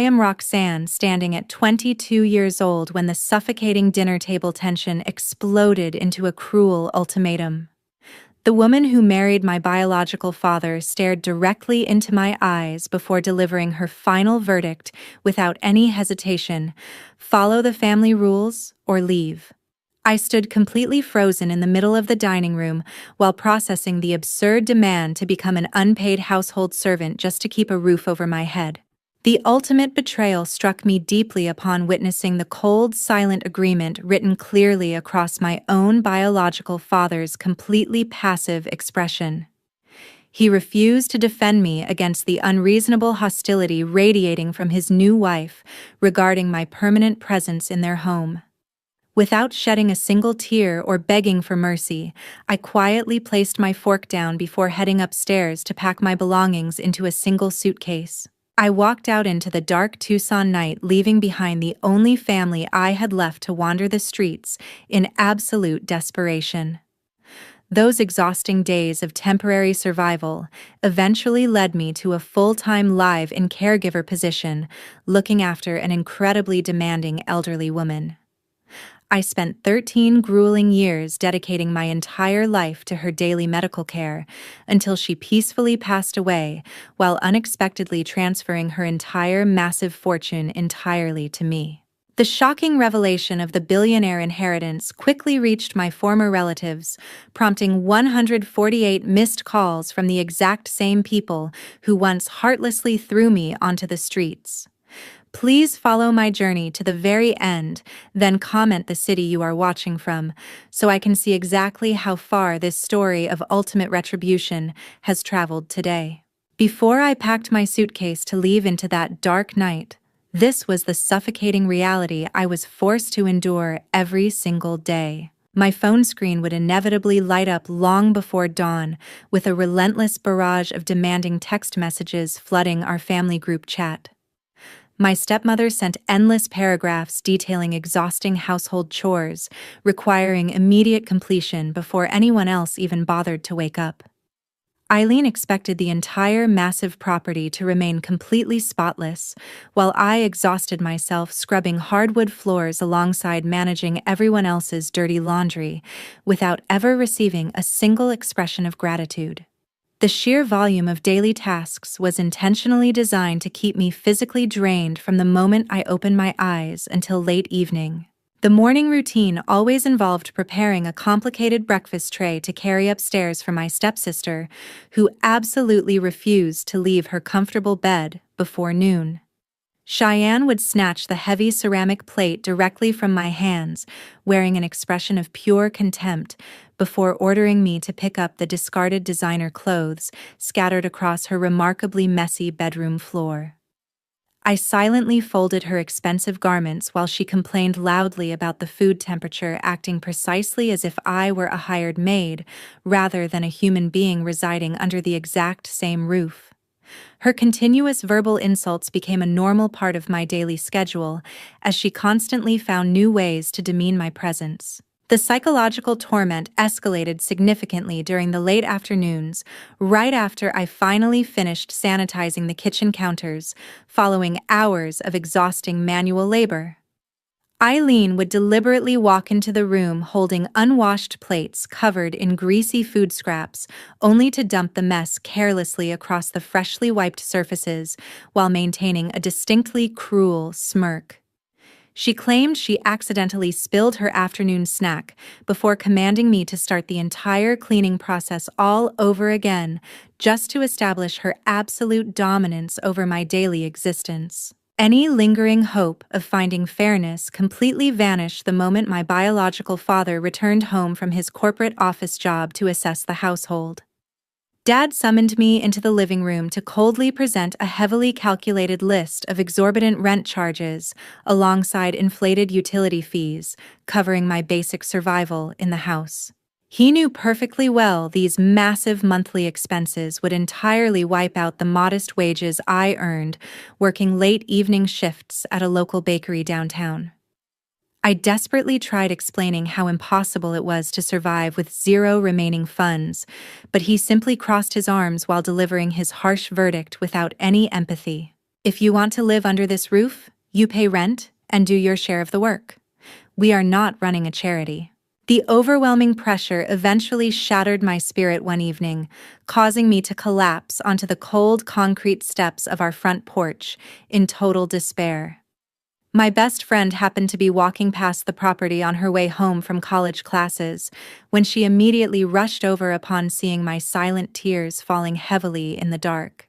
am Roxanne, standing at 22 years old when the suffocating dinner table tension exploded into a cruel ultimatum. The woman who married my biological father stared directly into my eyes before delivering her final verdict without any hesitation: follow the family rules or leave. I stood completely frozen in the middle of the dining room while processing the absurd demand to become an unpaid household servant just to keep a roof over my head. The ultimate betrayal struck me deeply upon witnessing the cold, silent agreement written clearly across my own biological father's completely passive expression. He refused to defend me against the unreasonable hostility radiating from his new wife regarding my permanent presence in their home. Without shedding a single tear or begging for mercy, I quietly placed my fork down before heading upstairs to pack my belongings into a single suitcase. I walked out into the dark Tucson night, leaving behind the only family I had left to wander the streets in absolute desperation. Those exhausting days of temporary survival eventually led me to a full-time live-in caregiver position, looking after an incredibly demanding elderly woman. I spent 13 grueling years dedicating my entire life to her daily medical care until she peacefully passed away while unexpectedly transferring her entire massive fortune entirely to me. The shocking revelation of the billionaire inheritance quickly reached my former relatives, prompting 148 missed calls from the exact same people who once heartlessly threw me onto the streets. Please follow my journey to the very end, then comment the city you are watching from, so I can see exactly how far this story of ultimate retribution has traveled today. Before I packed my suitcase to leave into that dark night, this was the suffocating reality I was forced to endure every single day. My phone screen would inevitably light up long before dawn, with a relentless barrage of demanding text messages flooding our family group chat. My stepmother sent endless paragraphs detailing exhausting household chores, requiring immediate completion before anyone else even bothered to wake up. Eileen expected the entire massive property to remain completely spotless, while I exhausted myself scrubbing hardwood floors alongside managing everyone else's dirty laundry, without ever receiving a single expression of gratitude. The sheer volume of daily tasks was intentionally designed to keep me physically drained from the moment I opened my eyes until late evening. The morning routine always involved preparing a complicated breakfast tray to carry upstairs for my stepsister, who absolutely refused to leave her comfortable bed before noon. Cheyenne would snatch the heavy ceramic plate directly from my hands, wearing an expression of pure contempt, before ordering me to pick up the discarded designer clothes scattered across her remarkably messy bedroom floor. I silently folded her expensive garments while she complained loudly about the food temperature, acting precisely as if I were a hired maid rather than a human being residing under the exact same roof. Her continuous verbal insults became a normal part of my daily schedule, as she constantly found new ways to demean my presence. The psychological torment escalated significantly during the late afternoons, right after I finally finished sanitizing the kitchen counters, following hours of exhausting manual labor. Eileen would deliberately walk into the room holding unwashed plates covered in greasy food scraps, only to dump the mess carelessly across the freshly wiped surfaces while maintaining a distinctly cruel smirk. She claimed she accidentally spilled her afternoon snack before commanding me to start the entire cleaning process all over again, just to establish her absolute dominance over my daily existence. Any lingering hope of finding fairness completely vanished the moment my biological father returned home from his corporate office job to assess the household. Dad summoned me into the living room to coldly present a heavily calculated list of exorbitant rent charges alongside inflated utility fees, covering my basic survival in the house. He knew perfectly well these massive monthly expenses would entirely wipe out the modest wages I earned working late evening shifts at a local bakery downtown. I desperately tried explaining how impossible it was to survive with zero remaining funds, but he simply crossed his arms while delivering his harsh verdict without any empathy. If you want to live under this roof, you pay rent and do your share of the work. We are not running a charity. The overwhelming pressure eventually shattered my spirit one evening, causing me to collapse onto the cold concrete steps of our front porch in total despair. My best friend happened to be walking past the property on her way home from college classes when she immediately rushed over upon seeing my silent tears falling heavily in the dark.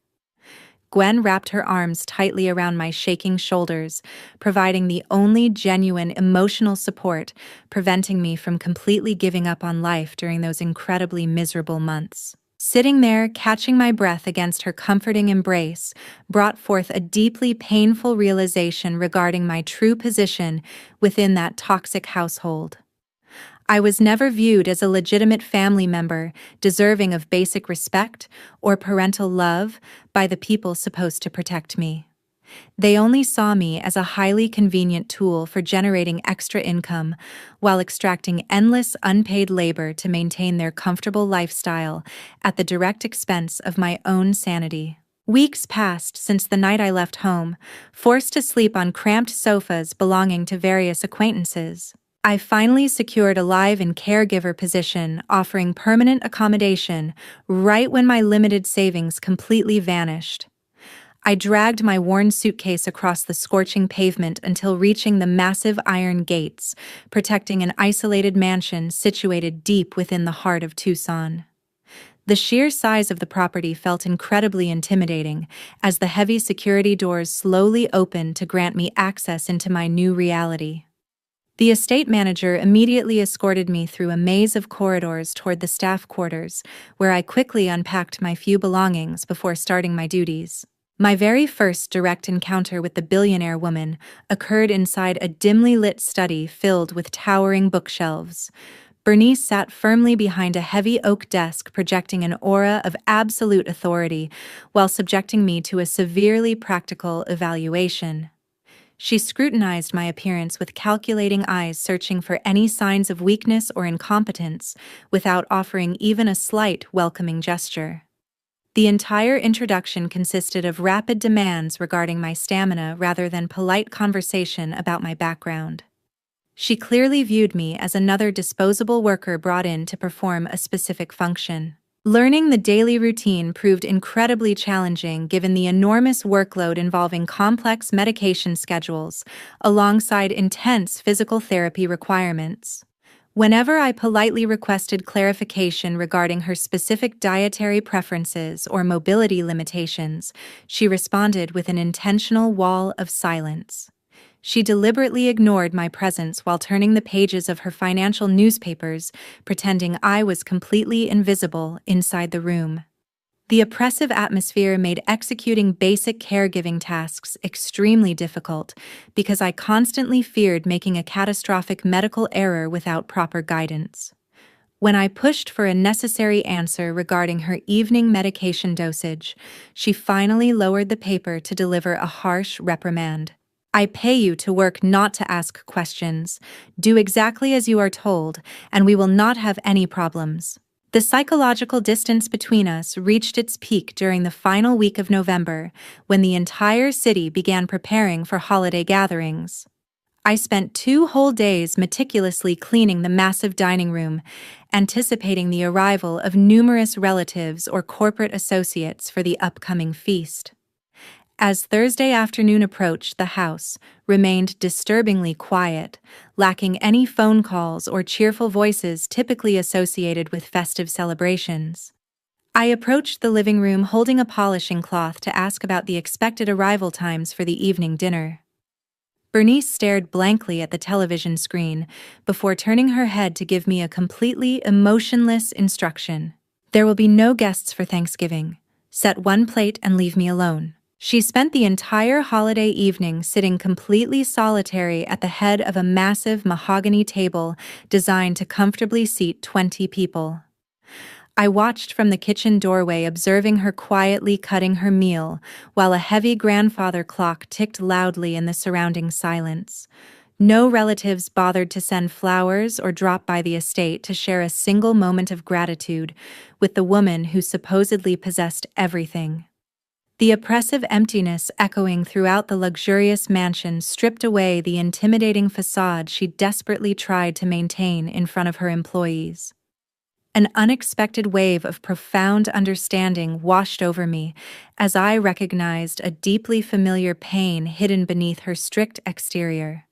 Gwen wrapped her arms tightly around my shaking shoulders, providing the only genuine emotional support, preventing me from completely giving up on life during those incredibly miserable months. Sitting there, catching my breath against her comforting embrace, brought forth a deeply painful realization regarding my true position within that toxic household. I was never viewed as a legitimate family member, deserving of basic respect or parental love by the people supposed to protect me. They only saw me as a highly convenient tool for generating extra income while extracting endless unpaid labor to maintain their comfortable lifestyle at the direct expense of my own sanity. Weeks passed since the night I left home, forced to sleep on cramped sofas belonging to various acquaintances. I finally secured a live-in caregiver position offering permanent accommodation right when my limited savings completely vanished. I dragged my worn suitcase across the scorching pavement until reaching the massive iron gates, protecting an isolated mansion situated deep within the heart of Tucson. The sheer size of the property felt incredibly intimidating as the heavy security doors slowly opened to grant me access into my new reality. The estate manager immediately escorted me through a maze of corridors toward the staff quarters, where I quickly unpacked my few belongings before starting my duties. My very first direct encounter with the billionaire woman occurred inside a dimly lit study filled with towering bookshelves. Bernice sat firmly behind a heavy oak desk projecting an aura of absolute authority while subjecting me to a severely practical evaluation. She scrutinized my appearance with calculating eyes searching for any signs of weakness or incompetence without offering even a slight welcoming gesture. The entire introduction consisted of rapid demands regarding my stamina rather than polite conversation about my background. She clearly viewed me as another disposable worker brought in to perform a specific function. Learning the daily routine proved incredibly challenging given the enormous workload involving complex medication schedules, alongside intense physical therapy requirements. Whenever I politely requested clarification regarding her specific dietary preferences or mobility limitations, she responded with an intentional wall of silence. She deliberately ignored my presence while turning the pages of her financial newspapers, pretending I was completely invisible inside the room. The oppressive atmosphere made executing basic caregiving tasks extremely difficult because I constantly feared making a catastrophic medical error without proper guidance. When I pushed for a necessary answer regarding her evening medication dosage, she finally lowered the paper to deliver a harsh reprimand. "I pay you to work, not to ask questions. Do exactly as you are told, and we will not have any problems." The psychological distance between us reached its peak during the final week of November, when the entire city began preparing for holiday gatherings. I spent 2 whole days meticulously cleaning the massive dining room, anticipating the arrival of numerous relatives or corporate associates for the upcoming feast. As Thursday afternoon approached, the house remained disturbingly quiet, lacking any phone calls or cheerful voices typically associated with festive celebrations. I approached the living room holding a polishing cloth to ask about the expected arrival times for the evening dinner. Bernice stared blankly at the television screen before turning her head to give me a completely emotionless instruction. "There will be no guests for Thanksgiving. Set 1 plate and leave me alone." She spent the entire holiday evening sitting completely solitary at the head of a massive mahogany table designed to comfortably seat 20 people. I watched from the kitchen doorway, observing her quietly cutting her meal, while a heavy grandfather clock ticked loudly in the surrounding silence. No relatives bothered to send flowers or drop by the estate to share a single moment of gratitude with the woman who supposedly possessed everything. The oppressive emptiness echoing throughout the luxurious mansion stripped away the intimidating facade she desperately tried to maintain in front of her employees. An unexpected wave of profound understanding washed over me as I recognized a deeply familiar pain hidden beneath her strict exterior.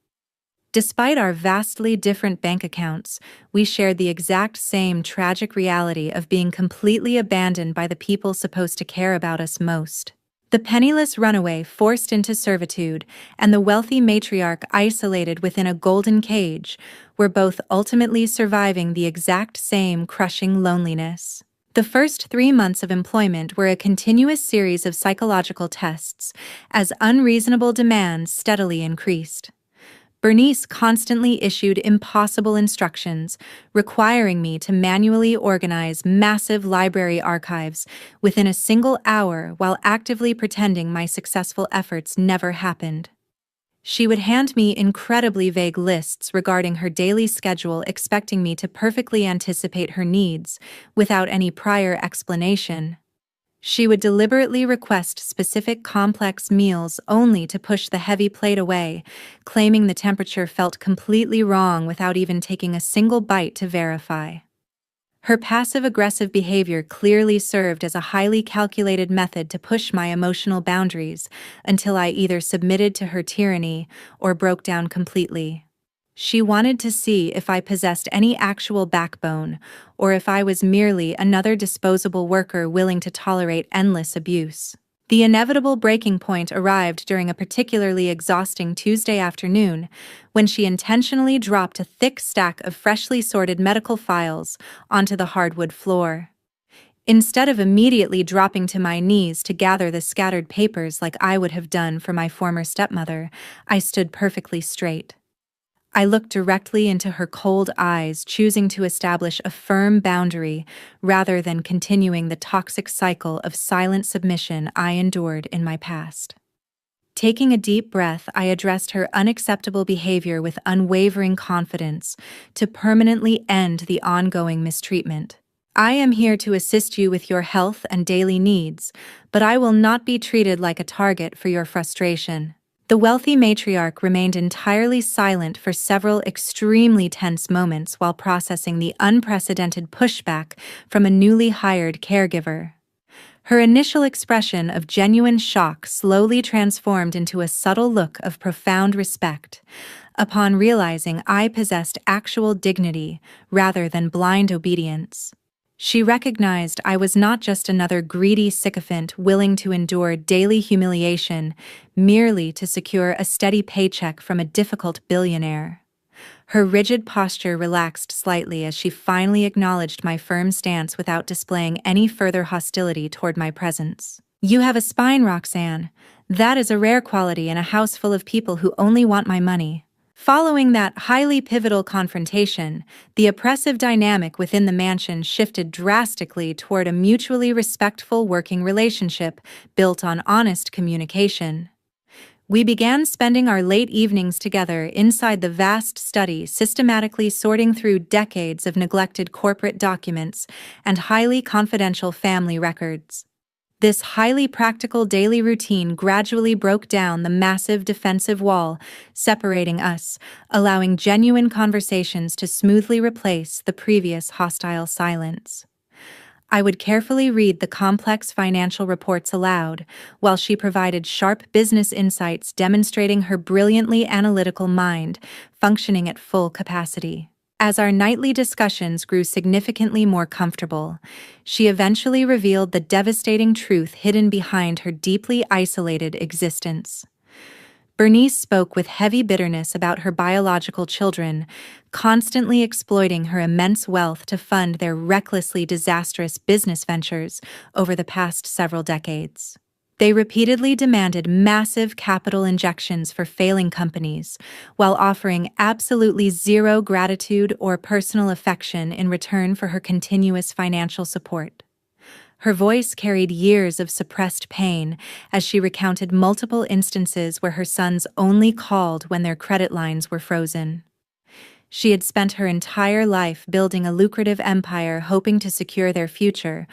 Despite our vastly different bank accounts, we shared the exact same tragic reality of being completely abandoned by the people supposed to care about us most. The penniless runaway forced into servitude and the wealthy matriarch isolated within a golden cage were both ultimately surviving the exact same crushing loneliness. The first 3 months of employment were a continuous series of psychological tests as unreasonable demands steadily increased. Bernice constantly issued impossible instructions, requiring me to manually organize massive library archives within a single hour while actively pretending my successful efforts never happened. She would hand me incredibly vague lists regarding her daily schedule, expecting me to perfectly anticipate her needs, without any prior explanation. She would deliberately request specific complex meals only to push the heavy plate away, claiming the temperature felt completely wrong without even taking a single bite to verify. Her passive-aggressive behavior clearly served as a highly calculated method to push my emotional boundaries until I either submitted to her tyranny or broke down completely. She wanted to see if I possessed any actual backbone, or if I was merely another disposable worker willing to tolerate endless abuse. The inevitable breaking point arrived during a particularly exhausting Tuesday afternoon, when she intentionally dropped a thick stack of freshly sorted medical files onto the hardwood floor. Instead of immediately dropping to my knees to gather the scattered papers like I would have done for my former stepmother, I stood perfectly straight. I looked directly into her cold eyes, choosing to establish a firm boundary rather than continuing the toxic cycle of silent submission I endured in my past. Taking a deep breath, I addressed her unacceptable behavior with unwavering confidence to permanently end the ongoing mistreatment. I am here to assist you with your health and daily needs, but I will not be treated like a target for your frustration. The wealthy matriarch remained entirely silent for several extremely tense moments while processing the unprecedented pushback from a newly hired caregiver. Her initial expression of genuine shock slowly transformed into a subtle look of profound respect upon realizing I possessed actual dignity rather than blind obedience. She recognized I was not just another greedy sycophant willing to endure daily humiliation merely to secure a steady paycheck from a difficult billionaire. Her rigid posture relaxed slightly as she finally acknowledged my firm stance without displaying any further hostility toward my presence. "You have a spine, Roxanne. That is a rare quality in a house full of people who only want my money." Following that highly pivotal confrontation, the oppressive dynamic within the mansion shifted drastically toward a mutually respectful working relationship built on honest communication. We began spending our late evenings together inside the vast study, systematically sorting through decades of neglected corporate documents and highly confidential family records. This highly practical daily routine gradually broke down the massive defensive wall separating us, allowing genuine conversations to smoothly replace the previous hostile silence. I would carefully read the complex financial reports aloud, while she provided sharp business insights demonstrating her brilliantly analytical mind functioning at full capacity. As our nightly discussions grew significantly more comfortable, she eventually revealed the devastating truth hidden behind her deeply isolated existence. Bernice spoke with heavy bitterness about her biological children, constantly exploiting her immense wealth to fund their recklessly disastrous business ventures over the past several decades. They repeatedly demanded massive capital injections for failing companies, while offering absolutely zero gratitude or personal affection in return for her continuous financial support. Her voice carried years of suppressed pain as she recounted multiple instances where her sons only called when their credit lines were frozen. She had spent her entire life building a lucrative empire hoping to secure their future,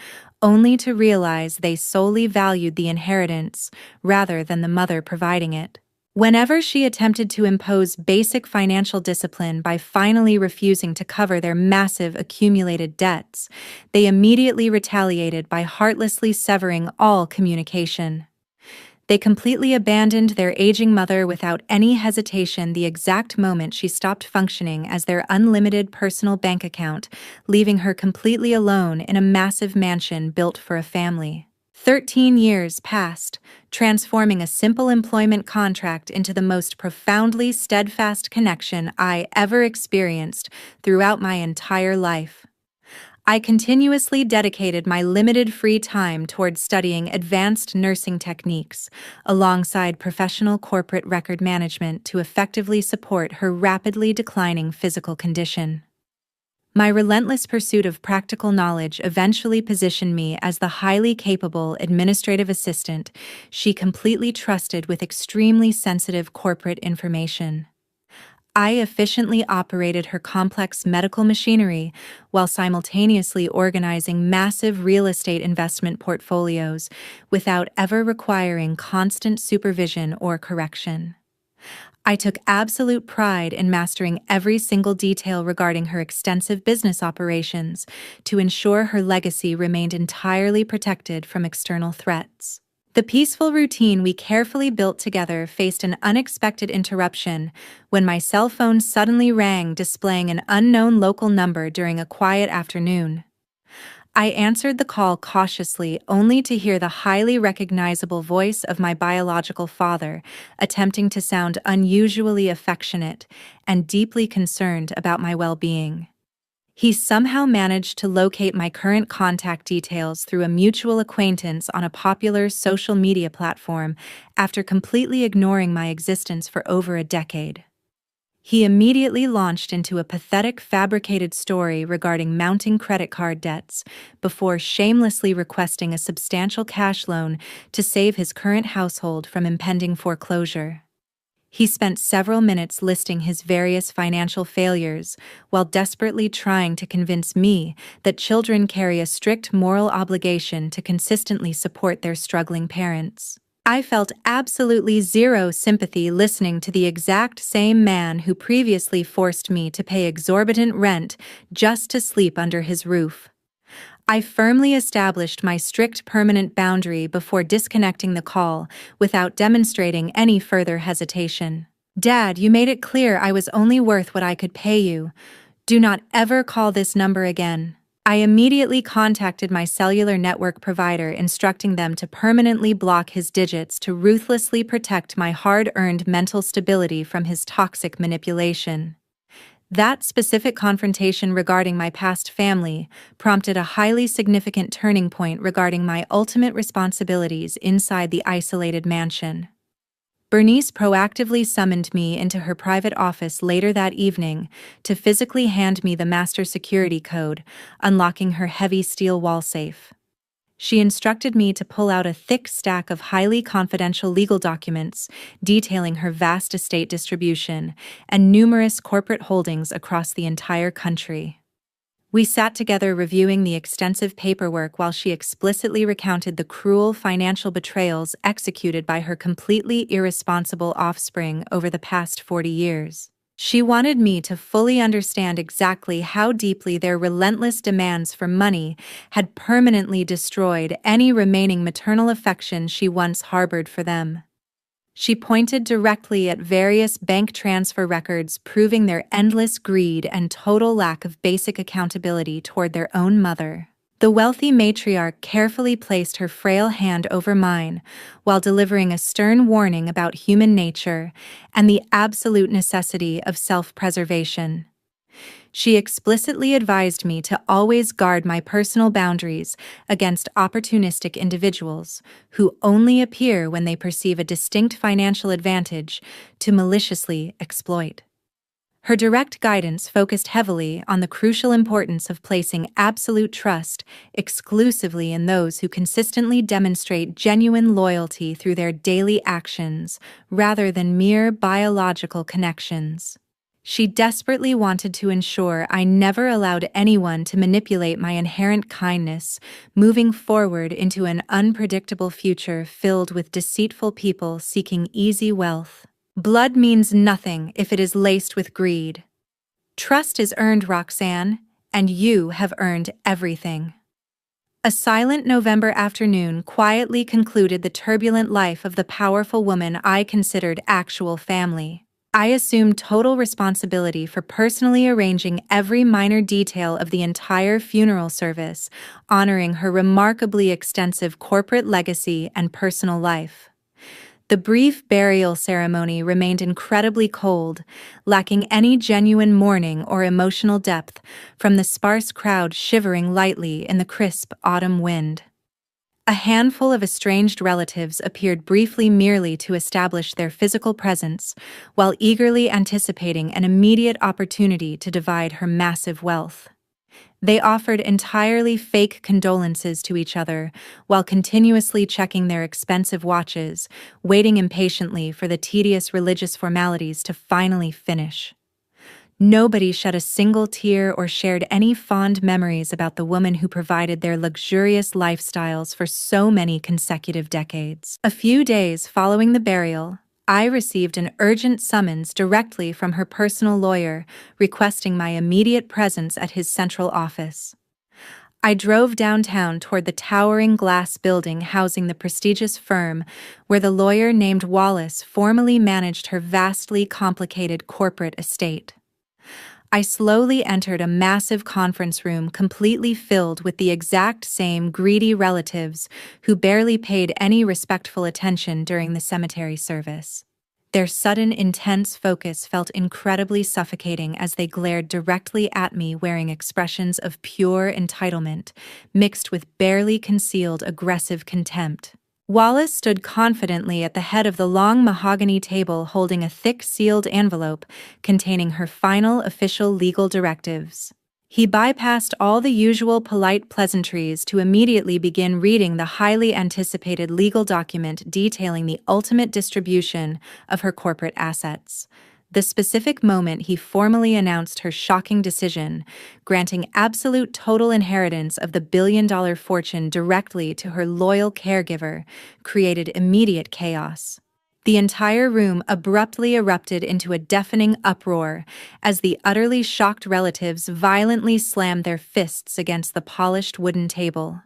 only to realize they solely valued the inheritance rather than the mother providing it. Whenever she attempted to impose basic financial discipline by finally refusing to cover their massive accumulated debts, they immediately retaliated by heartlessly severing all communication. They completely abandoned their aging mother without any hesitation the exact moment she stopped functioning as their unlimited personal bank account, leaving her completely alone in a massive mansion built for a family. 13 years passed, transforming a simple employment contract into the most profoundly steadfast connection I ever experienced throughout my entire life. I continuously dedicated my limited free time toward studying advanced nursing techniques, alongside professional corporate record management to effectively support her rapidly declining physical condition. My relentless pursuit of practical knowledge eventually positioned me as the highly capable administrative assistant she completely trusted with extremely sensitive corporate information. I efficiently operated her complex medical machinery while simultaneously organizing massive real estate investment portfolios without ever requiring constant supervision or correction. I took absolute pride in mastering every single detail regarding her extensive business operations to ensure her legacy remained entirely protected from external threats. The peaceful routine we carefully built together faced an unexpected interruption when my cell phone suddenly rang, displaying an unknown local number during a quiet afternoon. I answered the call cautiously, only to hear the highly recognizable voice of my biological father, attempting to sound unusually affectionate and deeply concerned about my well-being. He somehow managed to locate my current contact details through a mutual acquaintance on a popular social media platform after completely ignoring my existence for over a decade. He immediately launched into a pathetic fabricated story regarding mounting credit card debts before shamelessly requesting a substantial cash loan to save his current household from impending foreclosure. He spent several minutes listing his various financial failures while desperately trying to convince me that children carry a strict moral obligation to consistently support their struggling parents. I felt absolutely zero sympathy listening to the exact same man who previously forced me to pay exorbitant rent just to sleep under his roof. I firmly established my strict permanent boundary before disconnecting the call without demonstrating any further hesitation. "Dad, you made it clear I was only worth what I could pay you. Do not ever call this number again." I immediately contacted my cellular network provider, instructing them to permanently block his digits to ruthlessly protect my hard-earned mental stability from his toxic manipulation. That specific confrontation regarding my past family prompted a highly significant turning point regarding my ultimate responsibilities inside the isolated mansion. Bernice proactively summoned me into her private office later that evening to physically hand me the master security code, unlocking her heavy steel wall safe. She instructed me to pull out a thick stack of highly confidential legal documents detailing her vast estate distribution and numerous corporate holdings across the entire country. We sat together reviewing the extensive paperwork while she explicitly recounted the cruel financial betrayals executed by her completely irresponsible offspring over the past 40 years. She wanted me to fully understand exactly how deeply their relentless demands for money had permanently destroyed any remaining maternal affection she once harbored for them. She pointed directly at various bank transfer records proving their endless greed and total lack of basic accountability toward their own mother. The wealthy matriarch carefully placed her frail hand over mine while delivering a stern warning about human nature and the absolute necessity of self-preservation. She explicitly advised me to always guard my personal boundaries against opportunistic individuals who only appear when they perceive a distinct financial advantage to maliciously exploit. Her direct guidance focused heavily on the crucial importance of placing absolute trust exclusively in those who consistently demonstrate genuine loyalty through their daily actions rather than mere biological connections. She desperately wanted to ensure I never allowed anyone to manipulate my inherent kindness, moving forward into an unpredictable future filled with deceitful people seeking easy wealth. Blood means nothing if it is laced with greed. Trust is earned, Roxanne, and you have earned everything. A silent November afternoon quietly concluded the turbulent life of the powerful woman I considered actual family. I assumed total responsibility for personally arranging every minor detail of the entire funeral service, honoring her remarkably extensive corporate legacy and personal life. The brief burial ceremony remained incredibly cold, lacking any genuine mourning or emotional depth, from the sparse crowd shivering lightly in the crisp autumn wind. A handful of estranged relatives appeared briefly merely to establish their physical presence, while eagerly anticipating an immediate opportunity to divide her massive wealth. They offered entirely fake condolences to each other while continuously checking their expensive watches, waiting impatiently for the tedious religious formalities to finally finish. Nobody shed a single tear or shared any fond memories about the woman who provided their luxurious lifestyles for so many consecutive decades. A few days following the burial, I received an urgent summons directly from her personal lawyer, requesting my immediate presence at his central office. I drove downtown toward the towering glass building housing the prestigious firm, where the lawyer named Wallace formerly managed her vastly complicated corporate estate. I slowly entered a massive conference room completely filled with the exact same greedy relatives who barely paid any respectful attention during the cemetery service. Their sudden, intense focus felt incredibly suffocating as they glared directly at me, wearing expressions of pure entitlement, mixed with barely concealed aggressive contempt. Wallace stood confidently at the head of the long mahogany table holding a thick sealed envelope containing her final official legal directives. He bypassed all the usual polite pleasantries to immediately begin reading the highly anticipated legal document detailing the ultimate distribution of her corporate assets. The specific moment he formally announced her shocking decision, granting absolute total inheritance of the billion-dollar fortune directly to her loyal caregiver, created immediate chaos. The entire room abruptly erupted into a deafening uproar as the utterly shocked relatives violently slammed their fists against the polished wooden table.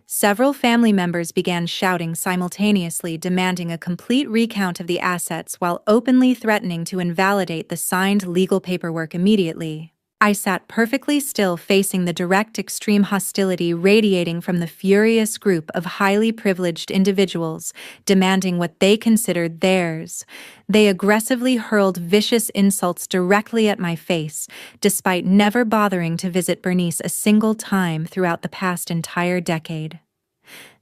Several family members began shouting simultaneously, demanding a complete recount of the assets while openly threatening to invalidate the signed legal paperwork immediately. I sat perfectly still, facing the direct extreme hostility radiating from the furious group of highly privileged individuals demanding what they considered theirs. They aggressively hurled vicious insults directly at my face, despite never bothering to visit Bernice a single time throughout the past entire decade.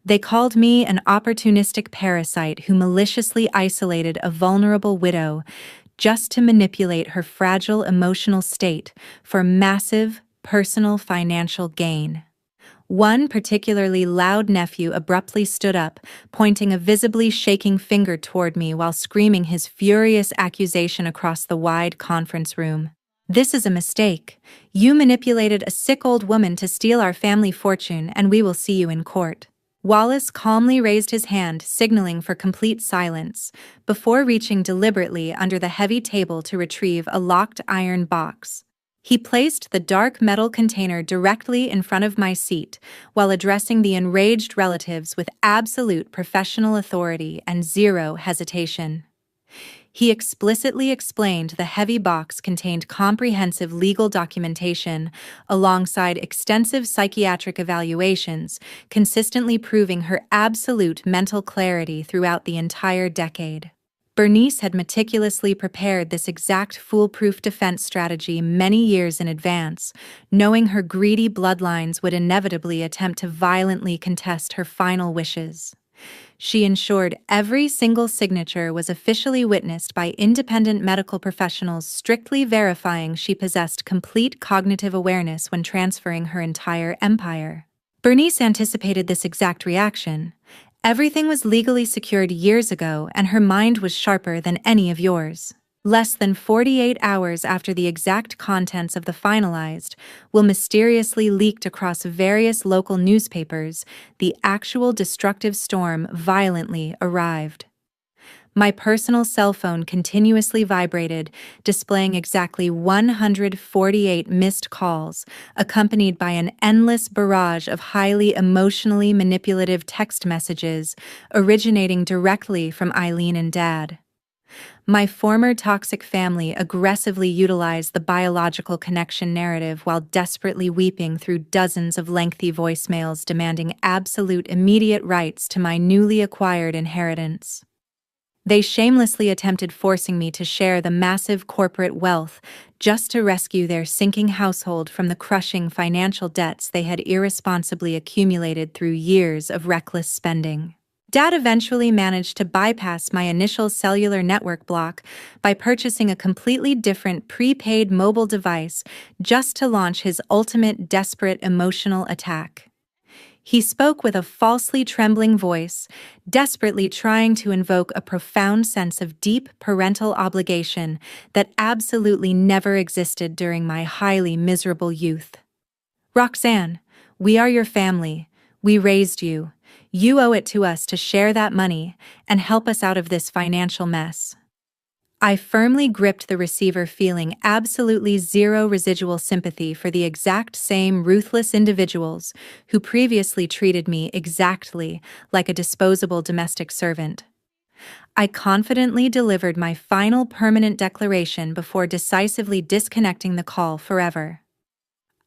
They called me an opportunistic parasite who maliciously isolated a vulnerable widow just to manipulate her fragile emotional state for massive, personal financial gain. One particularly loud nephew abruptly stood up, pointing a visibly shaking finger toward me while screaming his furious accusation across the wide conference room. "This is a mistake. You manipulated a sick old woman to steal our family fortune, and we will see you in court." Wallace calmly raised his hand, signaling for complete silence, before reaching deliberately under the heavy table to retrieve a locked iron box. He placed the dark metal container directly in front of my seat, while addressing the enraged relatives with absolute professional authority and zero hesitation. He explicitly explained the heavy box contained comprehensive legal documentation alongside extensive psychiatric evaluations, consistently proving her absolute mental clarity throughout the entire decade. Bernice had meticulously prepared this exact foolproof defense strategy many years in advance, knowing her greedy bloodlines would inevitably attempt to violently contest her final wishes. She ensured every single signature was officially witnessed by independent medical professionals, strictly verifying she possessed complete cognitive awareness when transferring her entire empire. Bernice anticipated this exact reaction. Everything was legally secured years ago, and her mind was sharper than any of yours. Less than 48 hours after the exact contents of the finalized will mysteriously leaked across various local newspapers, the actual destructive storm violently arrived. My personal cell phone continuously vibrated, displaying exactly 148 missed calls, accompanied by an endless barrage of highly emotionally manipulative text messages originating directly from Eileen and Dad. My former toxic family aggressively utilized the biological connection narrative while desperately weeping through dozens of lengthy voicemails demanding absolute immediate rights to my newly acquired inheritance. They shamelessly attempted forcing me to share the massive corporate wealth just to rescue their sinking household from the crushing financial debts they had irresponsibly accumulated through years of reckless spending. Dad eventually managed to bypass my initial cellular network block by purchasing a completely different prepaid mobile device just to launch his ultimate desperate emotional attack. He spoke with a falsely trembling voice, desperately trying to invoke a profound sense of deep parental obligation that absolutely never existed during my highly miserable youth. "Roxanne, we are your family. We raised you. You owe it to us to share that money and help us out of this financial mess." I firmly gripped the receiver, feeling absolutely zero residual sympathy for the exact same ruthless individuals who previously treated me exactly like a disposable domestic servant. I confidently delivered my final permanent declaration before decisively disconnecting the call forever.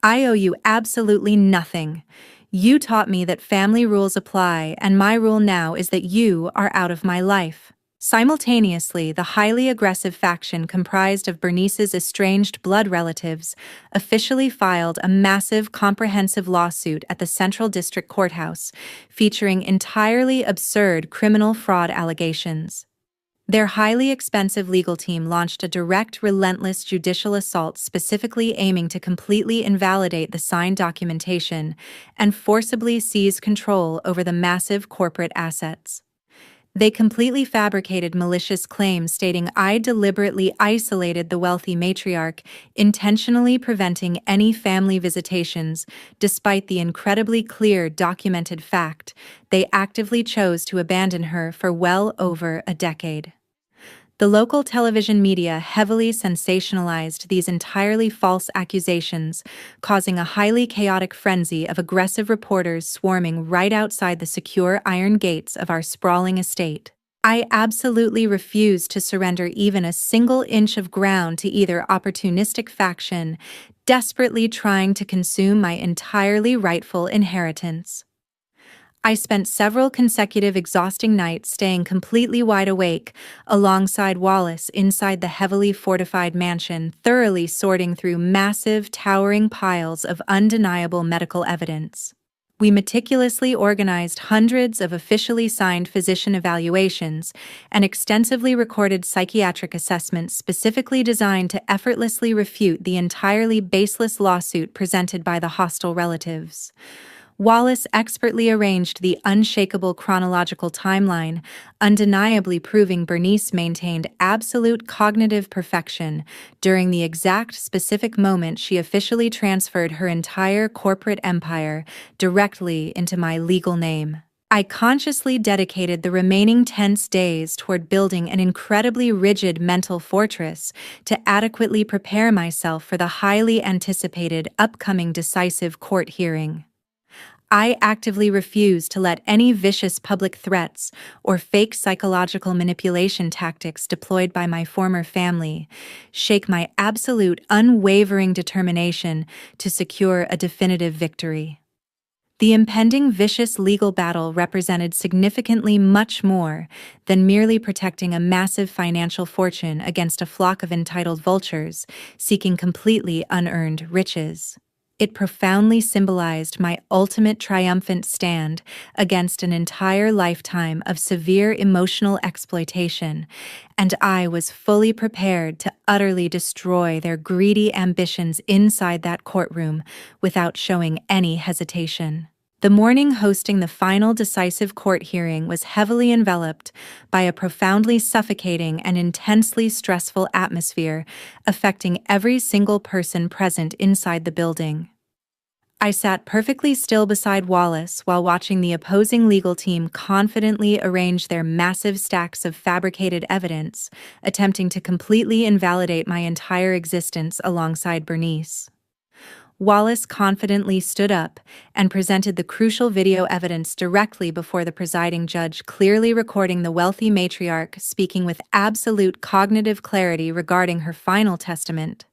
"I owe you absolutely nothing. You taught me that family rules apply, and my rule now is that you are out of my life." Simultaneously, the highly aggressive faction comprised of Bernice's estranged blood relatives officially filed a massive, comprehensive lawsuit at the Central District Courthouse, featuring entirely absurd criminal fraud allegations. Their highly expensive legal team launched a direct, relentless judicial assault specifically aiming to completely invalidate the signed documentation and forcibly seize control over the massive corporate assets. They completely fabricated malicious claims stating I deliberately isolated the wealthy matriarch, intentionally preventing any family visitations, despite the incredibly clear documented fact they actively chose to abandon her for well over a decade. The local television media heavily sensationalized these entirely false accusations, causing a highly chaotic frenzy of aggressive reporters swarming right outside the secure iron gates of our sprawling estate. I absolutely refused to surrender even a single inch of ground to either opportunistic faction, desperately trying to consume my entirely rightful inheritance. I spent several consecutive exhausting nights staying completely wide awake alongside Wallace inside the heavily fortified mansion, thoroughly sorting through massive, towering piles of undeniable medical evidence. We meticulously organized hundreds of officially signed physician evaluations and extensively recorded psychiatric assessments specifically designed to effortlessly refute the entirely baseless lawsuit presented by the hostile relatives. Wallace expertly arranged the unshakable chronological timeline, undeniably proving Bernice maintained absolute cognitive perfection during the exact specific moment she officially transferred her entire corporate empire directly into my legal name. I consciously dedicated the remaining tense days toward building an incredibly rigid mental fortress to adequately prepare myself for the highly anticipated upcoming decisive court hearing. I actively refused to let any vicious public threats or fake psychological manipulation tactics deployed by my former family shake my absolute unwavering determination to secure a definitive victory. The impending vicious legal battle represented significantly much more than merely protecting a massive financial fortune against a flock of entitled vultures seeking completely unearned riches. It profoundly symbolized my ultimate triumphant stand against an entire lifetime of severe emotional exploitation, and I was fully prepared to utterly destroy their greedy ambitions inside that courtroom without showing any hesitation. The morning hosting the final decisive court hearing was heavily enveloped by a profoundly suffocating and intensely stressful atmosphere affecting every single person present inside the building. I sat perfectly still beside Wallace while watching the opposing legal team confidently arrange their massive stacks of fabricated evidence, attempting to completely invalidate my entire existence alongside Bernice. Wallace confidently stood up and presented the crucial video evidence directly before the presiding judge, clearly recording the wealthy matriarch speaking with absolute cognitive clarity regarding her final testament.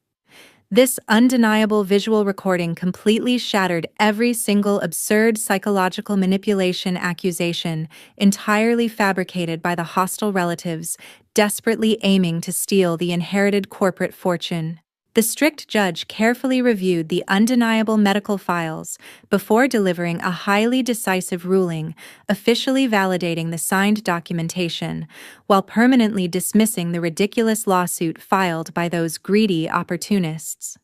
This undeniable visual recording completely shattered every single absurd psychological manipulation accusation entirely fabricated by the hostile relatives, desperately aiming to steal the inherited corporate fortune. The strict judge carefully reviewed the undeniable medical files before delivering a highly decisive ruling, officially validating the signed documentation, while permanently dismissing the ridiculous lawsuit filed by those greedy opportunists.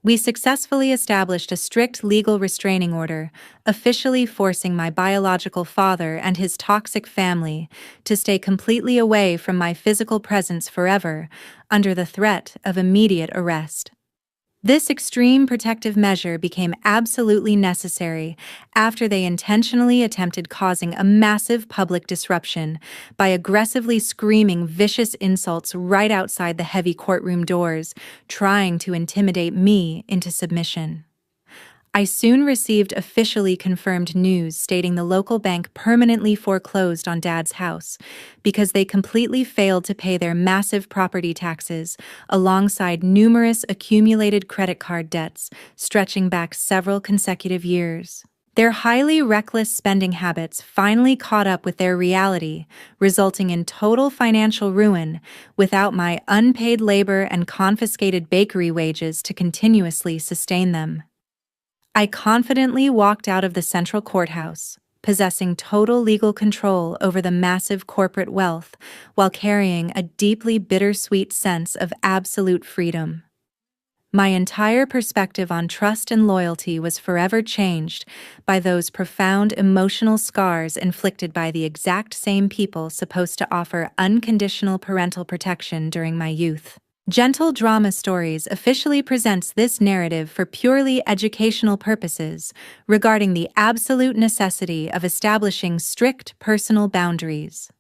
We successfully established a strict legal restraining order, officially forcing my biological father and his toxic family to stay completely away from my physical presence forever, under the threat of immediate arrest. This extreme protective measure became absolutely necessary after they intentionally attempted causing a massive public disruption by aggressively screaming vicious insults right outside the heavy courtroom doors, trying to intimidate me into submission. I soon received officially confirmed news stating the local bank permanently foreclosed on Dad's house because they completely failed to pay their massive property taxes alongside numerous accumulated credit card debts stretching back several consecutive years. Their highly reckless spending habits finally caught up with their reality, resulting in total financial ruin without my unpaid labor and confiscated bakery wages to continuously sustain them. I confidently walked out of the central courthouse, possessing total legal control over the massive corporate wealth while carrying a deeply bittersweet sense of absolute freedom. My entire perspective on trust and loyalty was forever changed by those profound emotional scars inflicted by the exact same people supposed to offer unconditional parental protection during my youth. Gentle Drama Stories officially presents this narrative for purely educational purposes regarding the absolute necessity of establishing strict personal boundaries.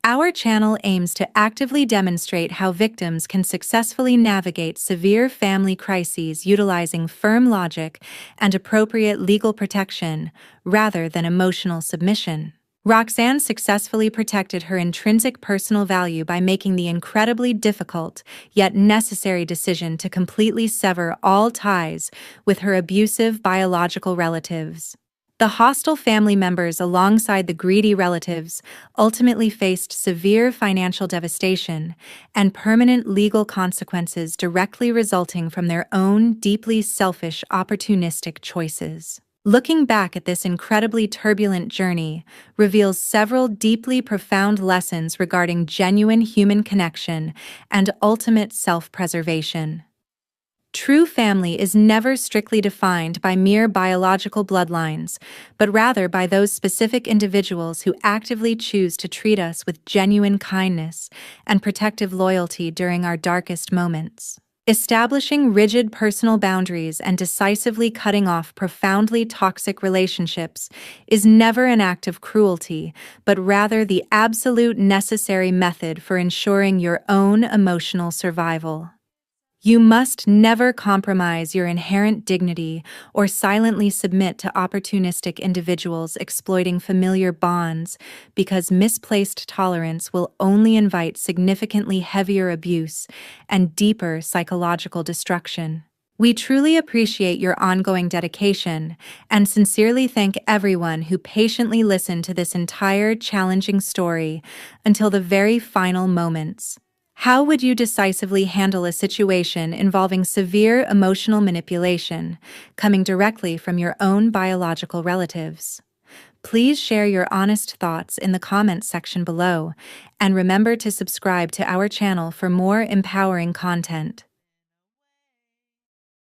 Our channel aims to actively demonstrate how victims can successfully navigate severe family crises utilizing firm logic and appropriate legal protection rather than emotional submission. Roxanne successfully protected her intrinsic personal value by making the incredibly difficult yet necessary decision to completely sever all ties with her abusive biological relatives. The hostile family members alongside the greedy relatives ultimately faced severe financial devastation and permanent legal consequences directly resulting from their own deeply selfish, opportunistic choices. Looking back at this incredibly turbulent journey reveals several deeply profound lessons regarding genuine human connection and ultimate self-preservation. True family is never strictly defined by mere biological bloodlines, but rather by those specific individuals who actively choose to treat us with genuine kindness and protective loyalty during our darkest moments. Establishing rigid personal boundaries and decisively cutting off profoundly toxic relationships is never an act of cruelty, but rather the absolute necessary method for ensuring your own emotional survival. You must never compromise your inherent dignity or silently submit to opportunistic individuals exploiting familiar bonds, because misplaced tolerance will only invite significantly heavier abuse and deeper psychological destruction. We truly appreciate your ongoing dedication and sincerely thank everyone who patiently listened to this entire challenging story until the very final moments. How would you decisively handle a situation involving severe emotional manipulation coming directly from your own biological relatives? Please share your honest thoughts in the comments section below, and remember to subscribe to our channel for more empowering content.